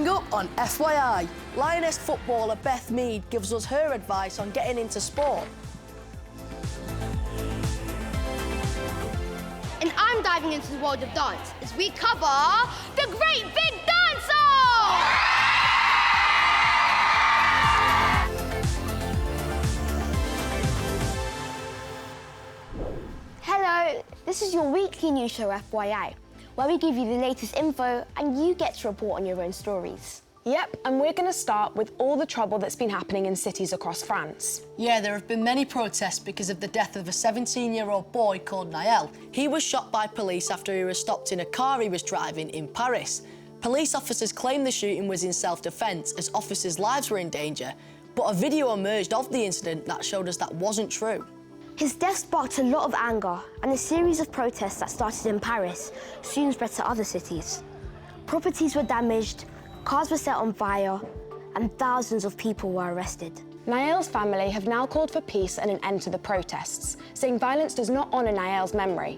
Coming up on FYI, Lioness footballer Beth Mead gives us her advice on getting into sport. And I'm diving into the world of dance as we cover the Great Big Dance-Off! Hello, this is your weekly news show FYI, where we give you the latest info and you get to report on your own stories. Yep, and we're going to start with all the trouble that's been happening in cities across France. Yeah, there have been many protests because of the death of a 17-year-old boy called Niall. He was shot by police after he was stopped in a car he was driving in Paris. Police officers claimed the shooting was in self-defence as officers' lives were in danger, but a video emerged of the incident that showed us that wasn't true. His death sparked a lot of anger, and a series of protests that started in Paris soon spread to other cities. Properties were damaged, cars were set on fire, and thousands of people were arrested. Niall's family have now called for peace and an end to the protests, saying violence does not honour Niall's memory.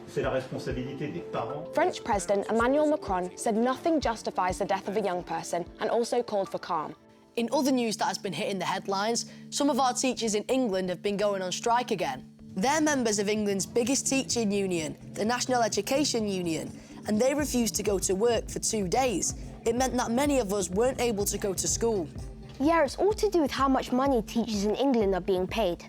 C'est la responsabilité des parents. French President Emmanuel Macron said nothing justifies the death of a young person and also called for calm. In other news that has been hitting the headlines, some of our teachers in England have been going on strike again. They're members of England's biggest teaching union, the National Education Union, and they refused to go to work for 2 days. It meant that many of us weren't able to go to school. Yeah, it's all to do with how much money teachers in England are being paid.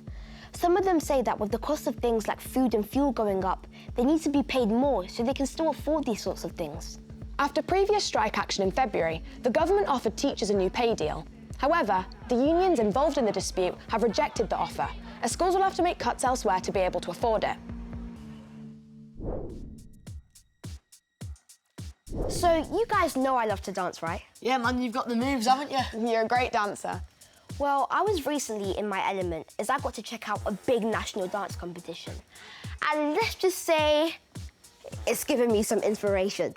Some of them say that with the cost of things like food and fuel going up, they need to be paid more so they can still afford these sorts of things. After previous strike action in February, the government offered teachers a new pay deal. However, the unions involved in the dispute have rejected the offer, as schools will have to make cuts elsewhere to be able to afford it. So, you guys know I love to dance, right? Yeah, man, you've got the moves, haven't you? You're a great dancer. Well, I was recently in my element as I got to check out a big national dance competition. And let's just say, it's given me some inspiration.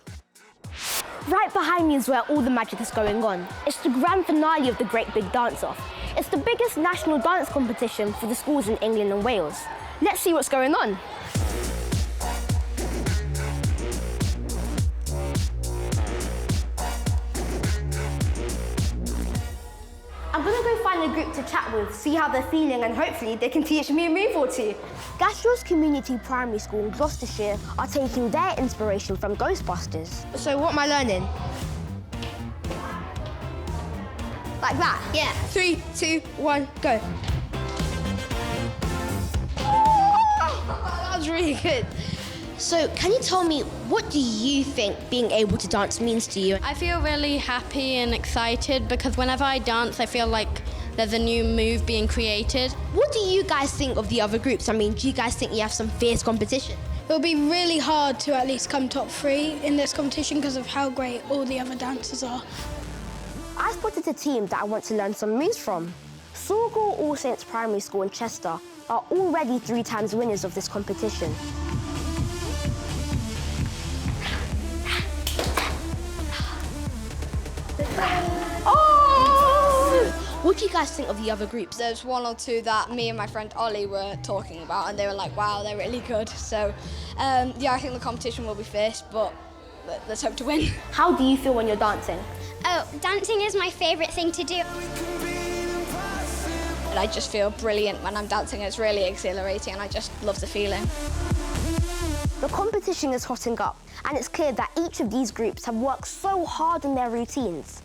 Right behind me is where all the magic is going on. It's the grand finale of the Great Big Dance-Off. It's the biggest national dance competition for the schools in England and Wales. Let's see what's going on. I'm gonna go find a group to chat with, see how they're feeling, and hopefully they can teach me a move or two. Gastros Community Primary School in Gloucestershire are taking their inspiration from Ghostbusters. So what am I learning? Like that? Yeah. 3, 2, 1, go. That was really good. So, can you tell me, what do you think being able to dance means to you? I feel really happy and excited because whenever I dance, I feel like there's a new move being created. What do you guys think of the other groups? I mean, do you guys think you have some fierce competition? It'll be really hard to at least come top 3 in this competition because of how great all the other dancers are. I spotted a team that I want to learn some moves from. Sorgal All Saints Primary School in Chester are already 3 times winners of this competition. What do you guys think of the other groups? There's 1 or 2 that me and my friend Ollie were talking about and they were like, wow, they're really good. So, yeah, I think the competition will be fierce, but let's hope to win. How do you feel when you're dancing? Oh, dancing is my favourite thing to do. And I just feel brilliant when I'm dancing. It's really exhilarating and I just love the feeling. The competition is hotting up, and it's clear that each of these groups have worked so hard in their routines.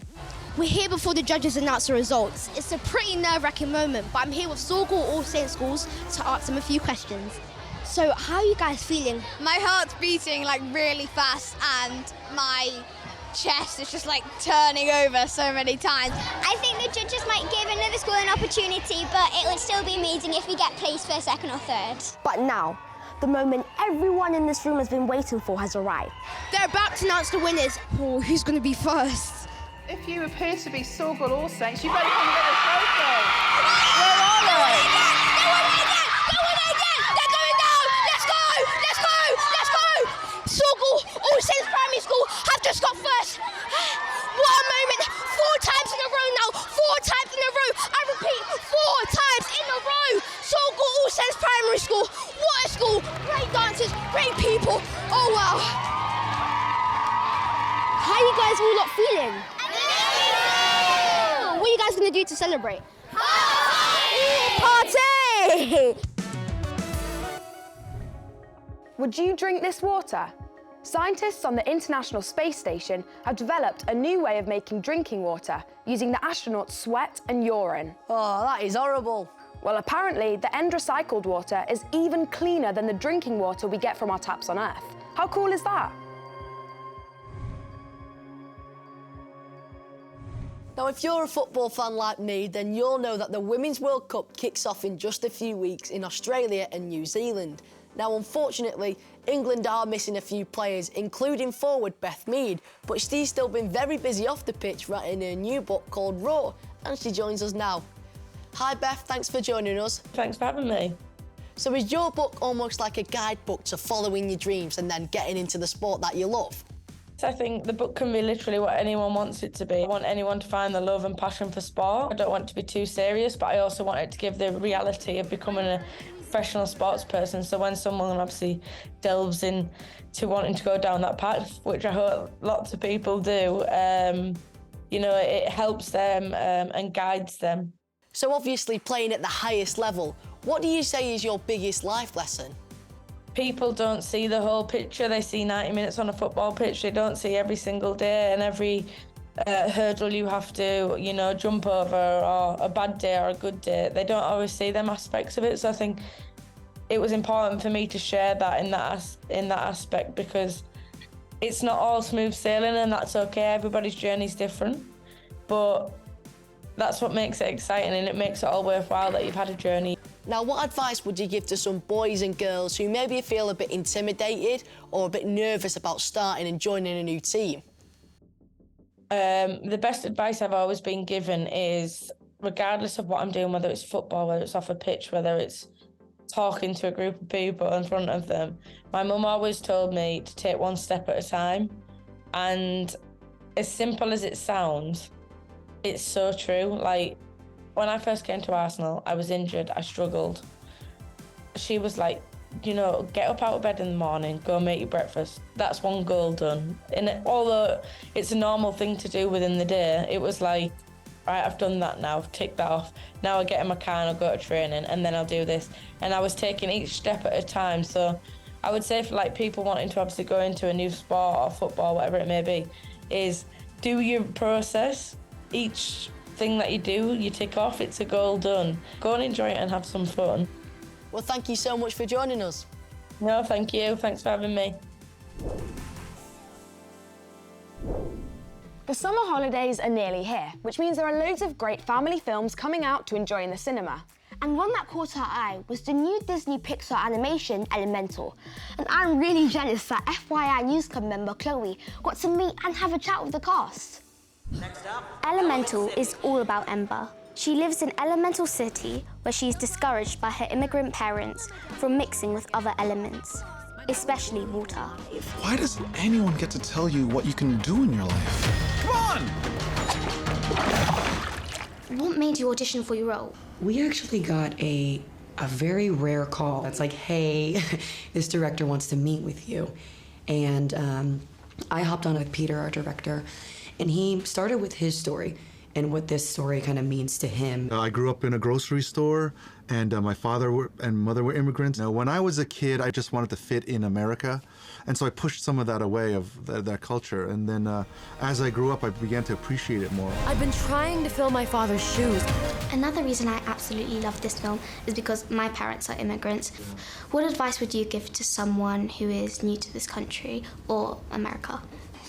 We're here before the judges announce the results. It's a pretty nerve-wracking moment, but I'm here with Sorgal All Saints Schools to ask them a few questions. So, how are you guys feeling? My heart's beating like really fast and my chest is just like turning over so many times. I think the judges might give another school an opportunity, but it would still be amazing if we get placed first, second or third. But now, the moment everyone in this room has been waiting for has arrived. They're about to announce the winners. Oh, who's going to be first? If you appear to be Sorgal All Saints, you better come and get a trophy. Where are they? They're winning again! They're going down! Let's go! Let's go! Let's go! Sorgal All Saints Primary School have just got first. What a moment! 4 times in a row now! 4 times in a row! I repeat, 4 times in a row! Sorgal All Saints Primary School. What a school! Great dancers, great people. Oh wow! How are you guys all not feeling? to do to celebrate? Party! Would you drink this water? Scientists on the International Space Station have developed a new way of making drinking water using the astronauts' sweat and urine. Oh, that is horrible. Well, apparently, the end recycled water is even cleaner than the drinking water we get from our taps on Earth. How cool is that? Now, if you're a football fan like me, then you'll know that the Women's World Cup kicks off in just a few weeks in Australia and New Zealand. Now, unfortunately, England are missing a few players, including forward Beth Mead, but she's still been very busy off the pitch writing her new book called Raw, and she joins us now. Hi Beth, thanks for joining us. Thanks for having me. So is your book almost like a guidebook to following your dreams and then getting into the sport that you love? I think the book can be literally what anyone wants it to be. I want anyone to find the love and passion for sport. I don't want it to be too serious, but I also want it to give the reality of becoming a professional sports person. So when someone obviously delves into wanting to go down that path, which I hope lots of people do, you know, it helps them and guides them. So obviously playing at the highest level, what do you say is your biggest life lesson? People don't see the whole picture. They see 90 minutes on a football pitch. They don't see every single day and every hurdle you have to, you know, jump over, or a bad day or a good day. They don't always see them aspects of it. So I think it was important for me to share that in that aspect, because it's not all smooth sailing, and that's okay. Everybody's journey is different, but that's what makes it exciting, and it makes it all worthwhile that you've had a journey. Now, what advice would you give to some boys and girls who maybe feel a bit intimidated or a bit nervous about starting and joining a new team? The best advice I've always been given is, regardless of what I'm doing, whether it's football, whether it's off a pitch, whether it's talking to a group of people in front of them, my mum always told me to take one step at a time. And as simple as it sounds, it's so true. Like, when I first came to Arsenal, I was injured, I struggled. She was like, you know, get up out of bed in the morning, go make your breakfast. That's one goal done. And although it's a normal thing to do within the day, it was like, right, I've done that now, I've ticked that off. Now I get in my car and I'll go to training, and then I'll do this. And I was taking each step at a time. So I would say for like people wanting to obviously go into a new sport or football, whatever it may be, is do your process. Each thing that you do, you tick off, it's a goal done. Go and enjoy it and have some fun. Well, thank you so much for joining us. No, thank you. Thanks for having me. The summer holidays are nearly here, which means there are loads of great family films coming out to enjoy in the cinema. And one that caught our eye was the new Disney Pixar animation, Elemental. And I'm really jealous that FYI News Club member Chloe got to meet and have a chat with the cast. Next up, Elemental is all about Ember. She lives in Elemental City, where she is discouraged by her immigrant parents from mixing with other elements, especially water. Why doesn't anyone get to tell you what you can do in your life? Come on! What made you audition for your role? we actually got a very rare call. That's like, hey, this director wants to meet with you. And I hopped on with Peter, our director, and he started with his story and what this story kind of means to him. I grew up in a grocery store, and my father and mother were immigrants. Now, when I was a kid, I just wanted to fit in America, and so I pushed some of that away, of that culture. And then as I grew up, I began to appreciate it more. I've been trying to fill my father's shoes. Another reason I absolutely love this film is because my parents are immigrants. What advice would you give to someone who is new to this country or America?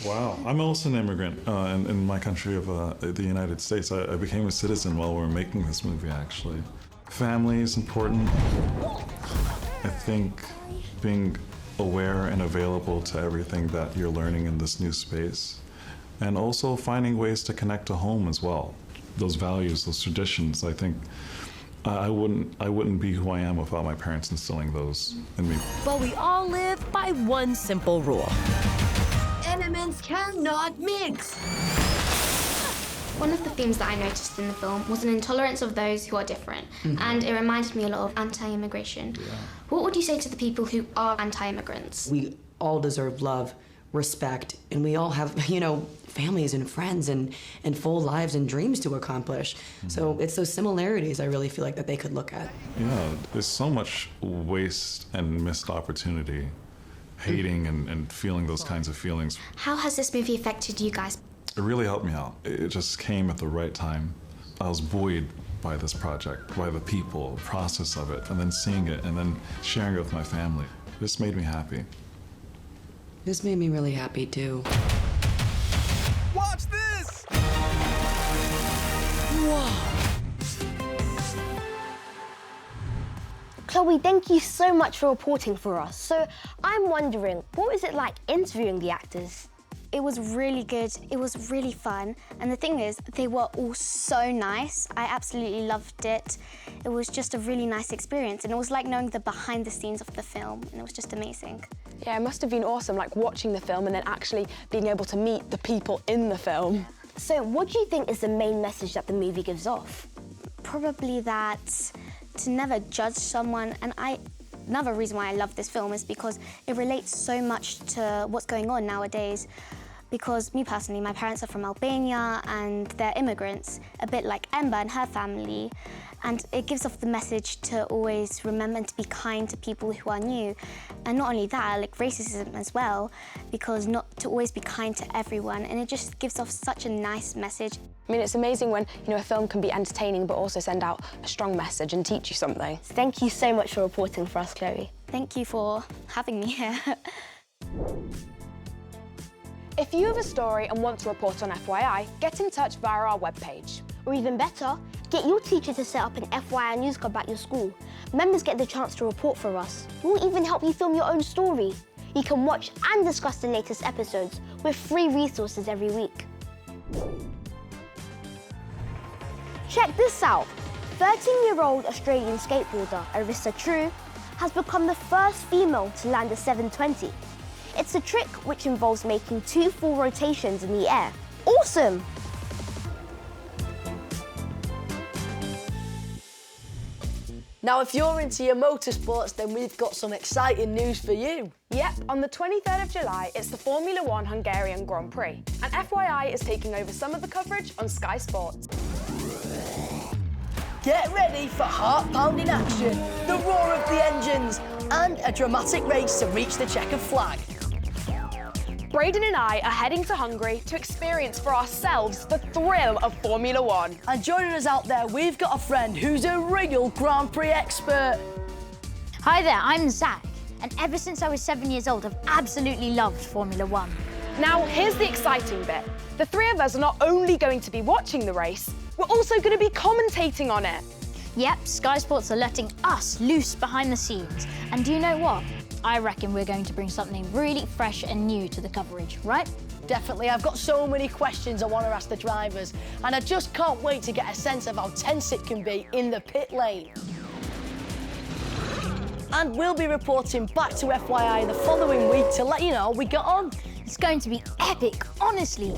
Wow, I'm also an immigrant in my country of the United States. I became a citizen while we were making this movie, actually. Family is important. I think being aware and available to everything that you're learning in this new space, and also finding ways to connect to home as well. Those values, those traditions, I think I wouldn't be who I am without my parents instilling those in me. But we all live by one simple rule. Elements cannot mix. One of the themes that I noticed in the film was an intolerance of those who are different, and it reminded me a lot of anti-immigration. Yeah. What would you say to the people who are anti-immigrants? We all deserve love, respect, and we all have, families and friends and full lives and dreams to accomplish. So it's those similarities I really feel like that they could look at. Yeah, there's so much waste and missed opportunity, hating and feeling those kinds of feelings. How has this movie affected you guys? It really helped me out. It just came at the right time. I was buoyed by this project, by the people, the process of it, and then seeing it and then sharing it with my family. This made me happy. This made me really happy too. Watch this! Chloe, thank you so much for reporting for us. So I'm wondering, what was it like interviewing the actors? It was really good, it was really fun, and the thing is, they were all so nice. I absolutely loved it. It was just a really nice experience, and it was like knowing the behind the scenes of the film, and it was just amazing. Yeah, it must have been awesome, like watching the film and then actually being able to meet the people in the film. So what do you think is the main message that the movie gives off? Probably that to never judge someone, and another reason why I love this film is because it relates so much to what's going on nowadays. Because me personally, my parents are from Albania and they're immigrants, a bit like Ember and her family. And it gives off the message to always remember and to be kind to people who are new. And not only that, like racism as well, because not to always be kind to everyone. And it just gives off such a nice message. I mean, it's amazing when, you know, a film can be entertaining but also send out a strong message and teach you something. Thank you so much for reporting for us, Chloe. Thank you for having me here. If you have a story and want to report on FYI, get in touch via our webpage. Or even better, get your teacher to set up an FYI news club at your school. Members get the chance to report for us. We'll even help you film your own story. You can watch and discuss the latest episodes with free resources every week. Check this out. 13-year-old Australian skateboarder Arissa True has become the first female to land a 720. It's a trick which involves making 2 full rotations in the air. Awesome! Now, if you're into your motorsports, then we've got some exciting news for you. Yep, on the 23rd of July, it's the Formula 1 Hungarian Grand Prix, and FYI is taking over some of the coverage on Sky Sports. Get ready for heart-pounding action, the roar of the engines, and a dramatic race to reach the checkered flag. Braden and I are heading to Hungary to experience for ourselves the thrill of Formula 1. And joining us out there, we've got a friend who's a real Grand Prix expert. Hi there, I'm Zach, and ever since I was 7 years old, I've absolutely loved Formula 1. Now, here's the exciting bit. The three of us are not only going to be watching the race, we're also going to be commentating on it. Yep, Sky Sports are letting us loose behind the scenes. And do you know what? I reckon we're going to bring something really fresh and new to the coverage, right? Definitely. I've got so many questions I want to ask the drivers, and I just can't wait to get a sense of how tense it can be in the pit lane. And we'll be reporting back to FYI the following week to let you know how we got on. It's going to be epic, honestly.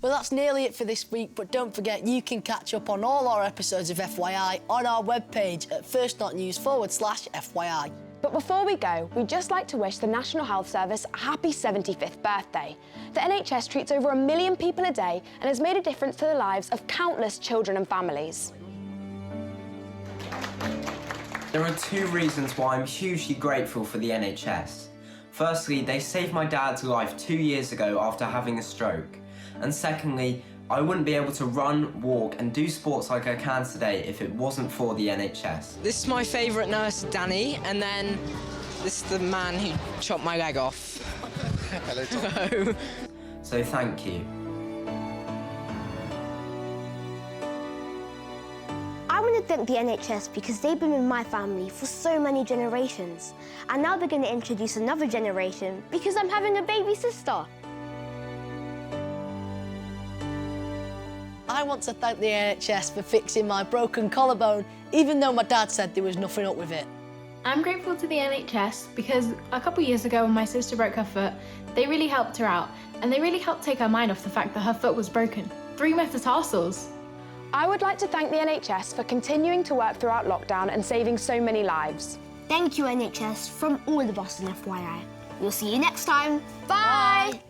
Well, that's nearly it for this week, but don't forget you can catch up on all our episodes of FYI on our webpage at firstnotnews/FYI. But before we go, we'd just like to wish the National Health Service a happy 75th birthday. The NHS treats over 1 million people a day and has made a difference to the lives of countless children and families. There are 2 reasons why I'm hugely grateful for the NHS. Firstly, they saved my dad's life 2 years ago after having a stroke. And secondly, I wouldn't be able to run, walk and do sports like I can today if it wasn't for the NHS. This is my favourite nurse, Danny, and then this is the man who chopped my leg off. Hello, Tom. So thank you. I want to thank the NHS because they've been with my family for so many generations. And now they're going to introduce another generation because I'm having a baby sister. I want to thank the NHS for fixing my broken collarbone, even though my dad said there was nothing up with it. I'm grateful to the NHS because a couple years ago when my sister broke her foot, they really helped her out and they really helped take her mind off the fact that her foot was broken. 3 metatarsals. I would like to thank the NHS for continuing to work throughout lockdown and saving so many lives. Thank you, NHS, from all of us in FYI. We'll see you next time. Bye.